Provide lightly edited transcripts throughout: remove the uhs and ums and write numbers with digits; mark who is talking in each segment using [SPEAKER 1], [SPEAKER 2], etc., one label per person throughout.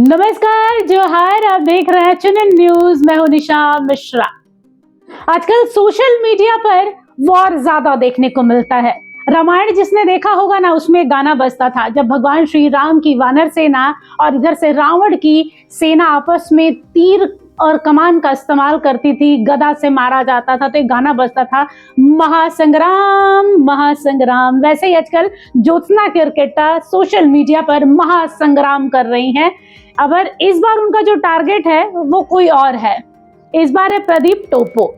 [SPEAKER 1] नमस्कार, जोहार। आप देख रहे हैं चुनन न्यूज। मैं हूं निशा मिश्रा। आजकल सोशल मीडिया पर वॉर ज्यादा देखने को मिलता है। रामायण जिसने देखा होगा ना, उसमें गाना बजता था जब भगवान श्री राम की वानर सेना और इधर से रावण की सेना आपस में तीर और कमान का इस्तेमाल करती थी, गदा से मारा जाता था, तो एक गाना बजता था, महासंग्राम महासंग्राम। वैसे ही आजकल ज्योत्सना केरकेट्टा सोशल मीडिया पर महासंग्राम कर रही हैं। अगर इस बार उनका जो टारगेट है वो कोई और है। इस बार है प्रदीप टोप्पो,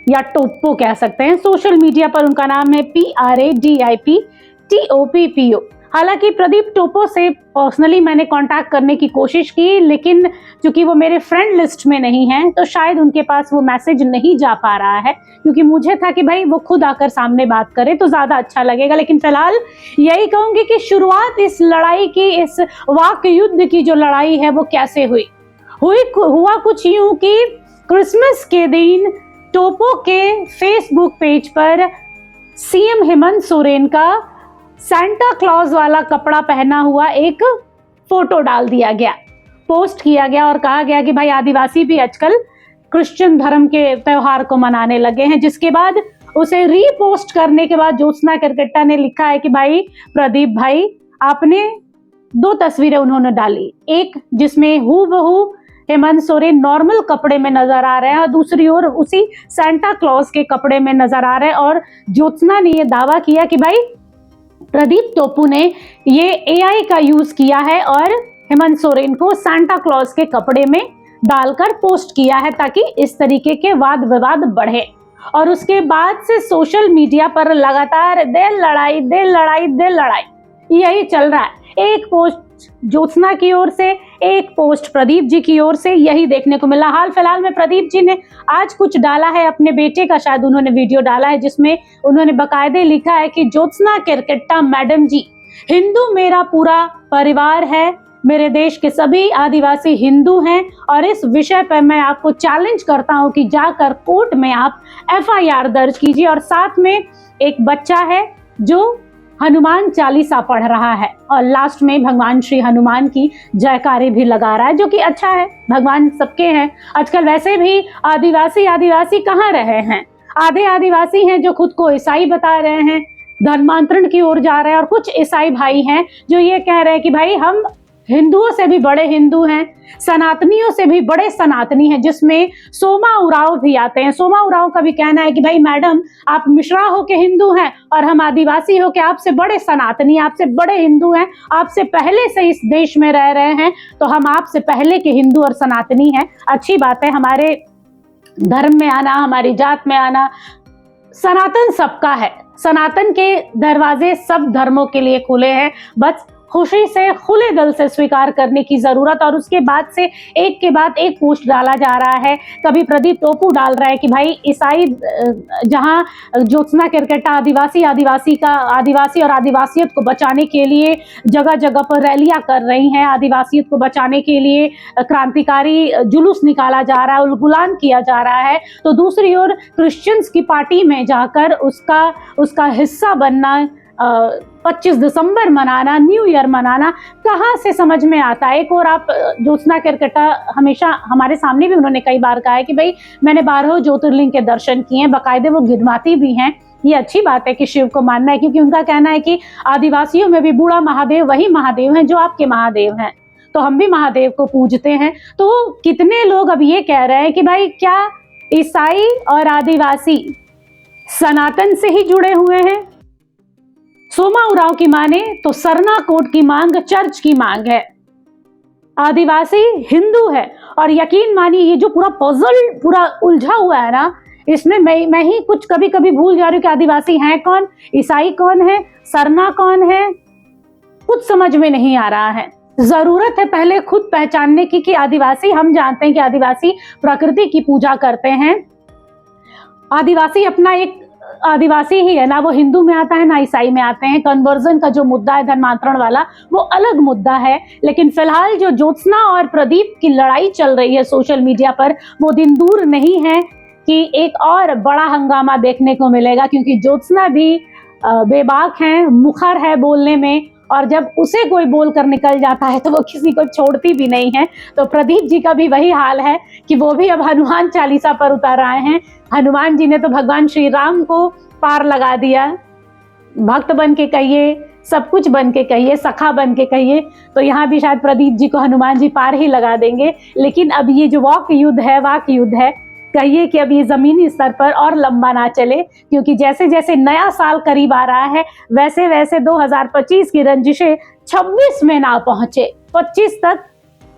[SPEAKER 1] या टोप्पो कह सकते हैं। सोशल मीडिया पर उनका नाम है PRADIPTOPPO। हालांकि प्रदीप टोप्पो से पर्सनली मैंने कांटेक्ट करने की कोशिश की, लेकिन चूंकि वो मेरे फ्रेंड लिस्ट में नहीं है तो शायद उनके पास वो मैसेज नहीं जा पा रहा है, क्योंकि मुझे था कि भाई वो खुद आकर सामने बात करे तो ज्यादा अच्छा लगेगा। लेकिन फिलहाल यही कहूंगी कि शुरुआत इस लड़ाई की, इस वाक युद्ध की जो लड़ाई है वो कैसे हुआ कुछ यूं कि क्रिसमस के दिन टोप्पो के फेसबुक पेज पर सीएम हेमंत सोरेन का सांता क्लॉज वाला कपड़ा पहना हुआ एक फोटो डाल दिया गया, पोस्ट किया गया और कहा गया कि भाई आदिवासी भी आजकल क्रिश्चियन धर्म के त्योहार को मनाने लगे हैं। जिसके बाद उसे रीपोस्ट करने के बाद ज्योत्सना केरकेट्टा ने लिखा है कि भाई प्रदीप भाई, आपने 2 तस्वीरें उन्होंने डाली, एक जिसमें हूबहू हेमंत सोरेन नॉर्मल कपड़े में नजर आ रहे हैं और दूसरी ओर उसी सांता क्लॉज के कपड़े में नजर आ रहे हैं। और ज्योत्सना ने यह दावा किया कि भाई प्रदीप टोप्पो ने ये AI का यूज किया है और हेमंत सोरेन को सांता क्लॉज के कपड़े में डालकर पोस्ट किया है, ताकि इस तरीके के वाद विवाद बढ़े। और उसके बाद से सोशल मीडिया पर लगातार दे लड़ाई यही चल रहा है। एक पोस्ट ज्योत्सना की ओर से, एक पोस्ट प्रदीप जी की ओर से, यही देखने को मिला। हाल फिलहाल में प्रदीप जी ने आज कुछ डाला है अपने बेटे का, शायद उन्होंने वीडियो डाला है जिसमें उन्होंने बाकायदे लिखा है कि ज्योत्सना केरकेट्टा मैडम जी, हिंदू मेरा पूरा परिवार है, मेरे देश के सभी आदिवासी हिंदू हैं और इस विषय पर मैं आपको चैलेंज करता हूं कि जाकर कोर्ट में आप FIR दर्ज कीजिए। और साथ में एक बच्चा है जो हनुमान चालीसा पढ़ रहा है और लास्ट में भगवान श्री हनुमान की जयकारे भी लगा रहा है, जो कि अच्छा है। भगवान सबके हैं। आजकल वैसे भी आदिवासी कहाँ रहे हैं। आधे आदिवासी हैं जो खुद को ईसाई बता रहे हैं, धर्मांतरण की ओर जा रहे हैं, और कुछ ईसाई भाई हैं जो ये कह रहे हैं कि भाई हम हिंदुओं से भी बड़े हिंदू हैं, सनातनियों से भी बड़े सनातनी हैं, जिसमें सोमा उरांव भी आते हैं। सोमा उरांव का भी कहना है कि भाई मैडम, आप मिश्रा हो के हिंदू हैं और हम आदिवासी हो के आपसे बड़े सनातनी, आपसे बड़े हिंदू हैं, आपसे पहले से इस देश में रह रहे हैं, तो हम आपसे पहले के हिंदू और सनातनी हैं। अच्छी बात है, हमारे धर्म में आना, हमारी जात में आना, सनातन सबका है। सनातन के दरवाजे सब धर्मों के लिए खुले हैं, बस खुशी से, खुले दिल से स्वीकार करने की जरूरत। और उसके बाद से एक के बाद एक पोस्ट डाला जा रहा है। कभी प्रदीप टोप्पो डाल रहा है कि भाई ईसाई, जहां ज्योत्सना केरकेट्टा आदिवासी और आदिवासियत को बचाने के लिए जगह जगह पर रैलियां कर रही हैं, आदिवासियत को बचाने के लिए क्रांतिकारी जुलूस निकाला जा रहा है, उलगुलान किया जा रहा है, तो दूसरी ओर क्रिश्चियंस की पार्टी में जाकर उसका हिस्सा बनना, 25 दिसंबर मनाना, न्यू ईयर मनाना, कहाँ से समझ में आता है। एक और आप ज्योत्सना केरकेट्टा हमेशा हमारे सामने भी उन्होंने कई बार कहा है कि भाई मैंने 12 ज्योतिर्लिंग के दर्शन किए हैं, बाकायदे वो गिनवाती भी हैं। ये अच्छी बात है कि शिव को मानना है, क्योंकि उनका कहना है कि आदिवासियों में भी बूढ़ा महादेव वही महादेव हैं जो आपके महादेव हैं, तो हम भी महादेव को पूजते हैं। तो कितने लोग अब ये कह रहे हैं कि भाई क्या ईसाई और आदिवासी सनातन से ही जुड़े हुए हैं। सोमा उरांव की माने तो सरना कोट की मांग चर्च की मांग है, आदिवासी हिंदू है। और यकीन मानिए ये जो पूरा पजल पूरा उलझा हुआ है ना, इसमें मैं ही कुछ कभी कभी भूल जा रही हूँ कि आदिवासी हैं कौन, ईसाई कौन है, सरना कौन है, कुछ समझ में नहीं आ रहा है। जरूरत है पहले खुद पहचानने की कि आदिवासी, हम जानते हैं कि आदिवासी प्रकृति की पूजा करते हैं। आदिवासी अपना एक आदिवासी ही है ना, वो हिंदू में आता है ना ईसाई में आते हैं। कन्वर्जन का जो मुद्दा है, धर्मांतरण वाला, वो अलग मुद्दा है। लेकिन फिलहाल जो ज्योत्सना और प्रदीप की लड़ाई चल रही है सोशल मीडिया पर, वो दिन दूर नहीं है कि एक और बड़ा हंगामा देखने को मिलेगा, क्योंकि ज्योत्सना भी बेबाक हैं, मुखर है बोलने में और जब उसे कोई बोल कर निकल जाता है तो वो किसी को छोड़ती भी नहीं है। तो प्रदीप जी का भी वही हाल है कि वो भी अब हनुमान चालीसा पर उतर आए हैं। हनुमान जी ने तो भगवान श्री राम को पार लगा दिया। भक्त बन के कहिए, सब कुछ बन के कहिए, सखा बन के कहिए, तो यहाँ भी शायद प्रदीप जी को हनुमान जी पार ही लगा देंगे। लेकिन अब ये जो वाक युद्ध है, कहिए कि अब ये जमीनी स्तर पर और लंबा ना चले, क्योंकि जैसे जैसे नया साल करीब आ रहा है वैसे वैसे 2025 की रंजिशें 26 में ना पहुंचे, 25 तक,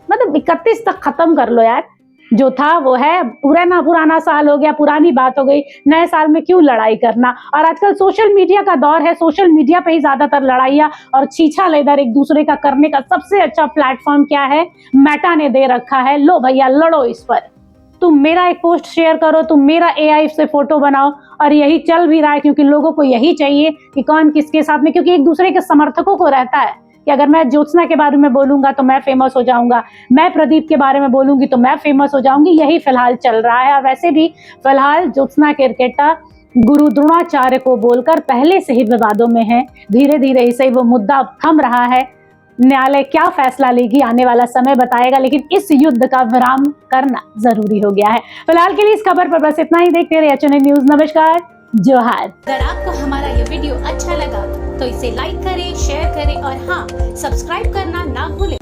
[SPEAKER 1] मतलब 31 तक खत्म कर लो यार। जो था वो है, पुराना साल हो गया, पुरानी बात हो गई, नए साल में क्यों लड़ाई करना। और आजकल सोशल मीडिया का दौर है, सोशल मीडिया पे ही ज्यादातर लड़ाइयाँ और छीछा लेदर एक दूसरे का करने का सबसे अच्छा प्लेटफॉर्म क्या है, मेटा ने दे रखा है। लो भैया लड़ो इस पर, तुम मेरा एक पोस्ट शेयर करो, तुम मेरा AI से फोटो बनाओ, और यही चल भी रहा है, क्योंकि लोगों को यही चाहिए कि कौन किसके साथ में, क्योंकि एक दूसरे के समर्थकों को रहता है कि अगर मैं ज्योत्सना के बारे में बोलूंगा तो मैं फेमस हो जाऊंगा, मैं प्रदीप के बारे में बोलूंगी तो मैं फेमस हो जाऊंगी। यही फिलहाल चल रहा है। और वैसे भी फिलहाल ज्योत्सना केरकेट्टा गुरु द्रोणाचार्य को बोलकर पहले से ही विवादों में है। धीरे धीरे इसे वो मुद्दा थम रहा है। न्यायालय क्या फैसला लेगी आने वाला समय बताएगा, लेकिन इस युद्ध का विराम करना जरूरी हो गया है। फिलहाल के लिए इस खबर पर बस इतना ही। देखते रहिए HNN न्यूज। नमस्कार, जोहार।
[SPEAKER 2] अगर आपको हमारा ये वीडियो अच्छा लगा तो इसे लाइक करें, शेयर करें और हाँ, सब्सक्राइब करना ना भूलें।